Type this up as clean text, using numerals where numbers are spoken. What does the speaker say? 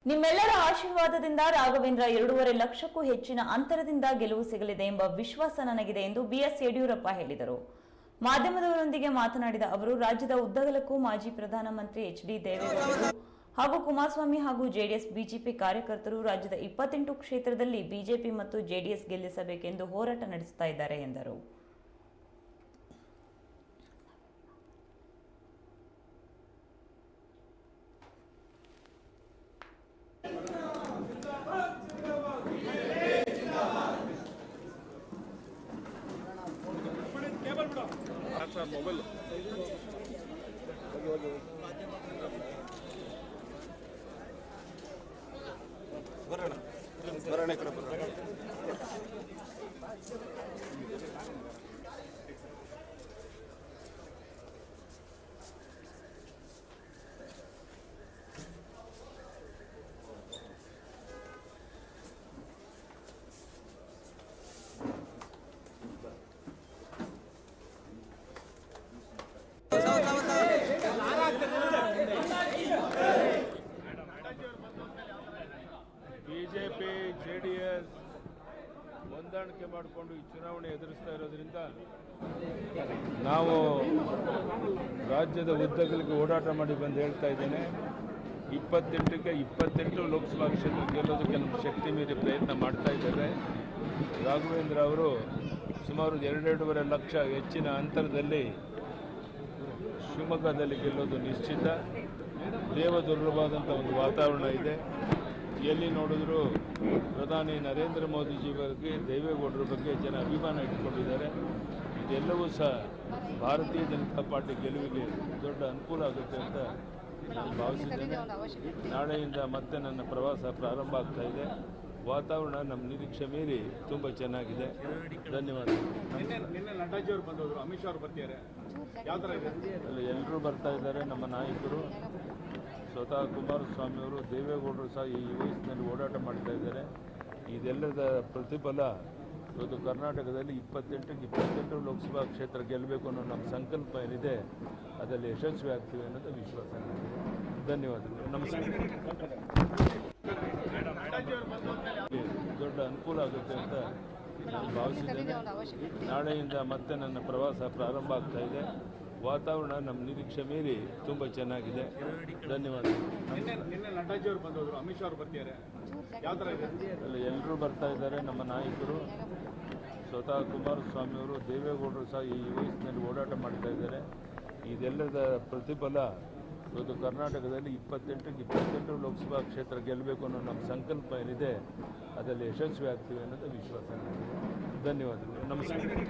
ನಿಮ್ಮೆಲ್ಲರ ಆಶೀರ್ವಾದದಿಂದ ರಾಘವೇಂದ್ರ 2.5 ಲಕ್ಷಕ್ಕೂ ಹೆಚ್ಚಿನ ಅಂತರದಿಂದ ಗೆಲುವು ಸಿಗಲಿದೆ ಎಂಬ ವಿಶ್ವಾಸ ನನಗಿದೆ ಎಂದು ಬಿಎಸ್ ಯಡಿಯೂರಪ್ಪ ಹೇಳಿದರು. ಮಾಧ್ಯಮದವರೊಂದಿಗೆ ಮಾತನಾಡಿದ ಅವರು, ರಾಜ್ಯದ ಉದ್ದಗಲಕ್ಕೂ ಮಾಜಿ ಪ್ರಧಾನಮಂತ್ರಿ ಎಚ್.ಡಿ. ದೇವೇಗೌಡರು ಹಾಗೂ ಕುಮಾರಸ್ವಾಮಿ ಹಾಗೂ ಜೆಡಿಎಸ್ ಬಿಜೆಪಿ ಕಾರ್ಯಕರ್ತರು ರಾಜ್ಯದ 28 ಕ್ಷೇತ್ರದಲ್ಲಿ ಬಿಜೆಪಿ ಮತ್ತು ಜೆಡಿಎಸ್ ಗೆಲ್ಲಿಸಬೇಕೆಂದು ಹೋರಾಟ ನಡೆಸುತ್ತಾ ಇದ್ದಾರೆ ಎಂದರು. ಮೊಬೈಲ್ ಬರೋಣ ಕಡೆ ಬರೋಣ. ಬಿಜೆಪಿ ಜೆಡಿಎಸ್ ಹೊಂದಾಣಿಕೆ ಮಾಡಿಕೊಂಡು ಈ ಚುನಾವಣೆ ಎದುರಿಸ್ತಾ ಇರೋದ್ರಿಂದ ನಾವು ರಾಜ್ಯದ ಉದ್ದಗಲಿಗೆ ಓಡಾಟ ಮಾಡಿ ಬಂದು ಹೇಳ್ತಾ ಇದ್ದೇನೆ. 28ಕ್ಕೆ 28 ಲೋಕಸಭಾ ಕ್ಷೇತ್ರ ಗೆಲ್ಲೋದಕ್ಕೆ ನಮ್ಮ ಶಕ್ತಿ ಮೀರಿ ಪ್ರಯತ್ನ ಮಾಡ್ತಾ ಇದ್ದಾರೆ. ರಾಘವೇಂದ್ರ ಅವರು ಸುಮಾರು 2.5 ಲಕ್ಷ ಹೆಚ್ಚಿನ ಅಂತರದಲ್ಲಿ ಶಿವಮೊಗ್ಗದಲ್ಲಿ ಗೆಲ್ಲೋದು ನಿಶ್ಚಿತ. ದೇವದುರ್ಲಭವಾದಂಥ ಒಂದು ವಾತಾವರಣ ಇದೆ. ಎಲ್ಲಿ ನೋಡಿದ್ರು ಪ್ರಧಾನಿ ನರೇಂದ್ರ ಮೋದಿಜಿ ಬಗ್ಗೆ, ದೇವೇಗೌಡರ ಬಗ್ಗೆ ಜನ ಅಭಿಮಾನ ಇಟ್ಕೊಂಡಿದ್ದಾರೆ. ಇದೆಲ್ಲವೂ ಸಹ ಭಾರತೀಯ ಜನತಾ ಪಾರ್ಟಿ ಗೆಲುವಿಗೆ ದೊಡ್ಡ ಅನುಕೂಲ ಆಗುತ್ತೆ ಅಂತ ನಾನು ಭಾವಿಸಿದ್ದೇನೆ. ನಾಳೆಯಿಂದ ಮತ್ತೆ ನನ್ನ ಪ್ರವಾಸ ಪ್ರಾರಂಭ ಆಗ್ತಾ ಇದೆ. ವಾತಾವರಣ ನಮ್ಮ ನಿರೀಕ್ಷೆ ಮೀರಿ ತುಂಬ ಚೆನ್ನಾಗಿದೆ. ಧನ್ಯವಾದಗಳು. ನಡ್ಡಾಜಿಯವರು ಬಂದವರು, ಅಮಿತ್ ಶಾ ಅವರು ಬರ್ತಿದ್ದಾರೆ, ಯಾವ ಥರ ಇದೆ? ಅಲ್ಲಿ ಎಲ್ಲರೂ ಬರ್ತಾ ಇದ್ದಾರೆ. ನಮ್ಮ ನಾಯಕರು ಸ್ವತಃ ಕುಮಾರಸ್ವಾಮಿಯವರು, ದೇವೇಗೌಡರು ಸಹ ಈ ವಯಸ್ಸಿನಲ್ಲಿ ಓಡಾಟ ಮಾಡ್ತಾ ಇದ್ದಾರೆ. ಇದೆಲ್ಲದ ಪ್ರತಿಫಲ ಇವತ್ತು ಕರ್ನಾಟಕದಲ್ಲಿ 28ಕ್ಕೆ 28 ಲೋಕಸಭಾ ಕ್ಷೇತ್ರ ಗೆಲ್ಲಬೇಕು ಅನ್ನೋ ನಮ್ಮ ಸಂಕಲ್ಪ ಏನಿದೆ ಅದರಲ್ಲಿ ಯಶಸ್ವಿ ಆಗ್ತೀವಿ ಅನ್ನೋದು ವಿಶ್ವಾಸ. ಧನ್ಯವಾದಗಳು. ನಮಸ್ಕಾರ. ದೊಡ್ಡ ಅನುಕೂಲ ಆಗುತ್ತೆ ಅಂತ ನಾನು ಭಾವಿಸಿದ್ದೇನೆ. ನಾಳೆಯಿಂದ ಮತ್ತೆ ನನ್ನ ಪ್ರವಾಸ ಪ್ರಾರಂಭ ಆಗ್ತಾ ಇದೆ. ವಾತಾವರಣ ನಮ್ಮ ನಿರೀಕ್ಷೆ ಮೀರಿ ತುಂಬ ಚೆನ್ನಾಗಿದೆ. ಧನ್ಯವಾದಗಳು. ನಡ್ಡಾಜಿಯವರು ಬಂದವರು, ಅಮಿತ್ ಶಾ ಅವರು ಬರ್ತಿದ್ದಾರೆ, ಯಾವ ಥರ ಇದೆ? ಅಲ್ಲಿ ಎಲ್ಲರೂ ಬರ್ತಾ ಇದ್ದಾರೆ. ನಮ್ಮ ನಾಯಕರು ಸ್ವತಃ ಕುಮಾರಸ್ವಾಮಿಯವರು, ದೇವೇಗೌಡರು ಸಹ ಈ ವಯಸ್ಸಿನಲ್ಲಿ ಓಡಾಟ ಮಾಡ್ತಾ ಇದ್ದಾರೆ. ಇದೆಲ್ಲದ ಪ್ರತಿಫಲ ಇವತ್ತು ಕರ್ನಾಟಕದಲ್ಲಿ 28ಕ್ಕೆ 28 ಲೋಕಸಭಾ ಕ್ಷೇತ್ರ ಗೆಲ್ಲಬೇಕು ಅನ್ನೋ ನಮ್ಮ ಸಂಕಲ್ಪ ಏನಿದೆ ಅದರಲ್ಲಿ ಯಶಸ್ವಿ ಆಗ್ತೀವಿ ಅನ್ನೋದು ವಿಶ್ವಾಸ. ಧನ್ಯವಾದಗಳು. ನಮಸ್ಕಾರ.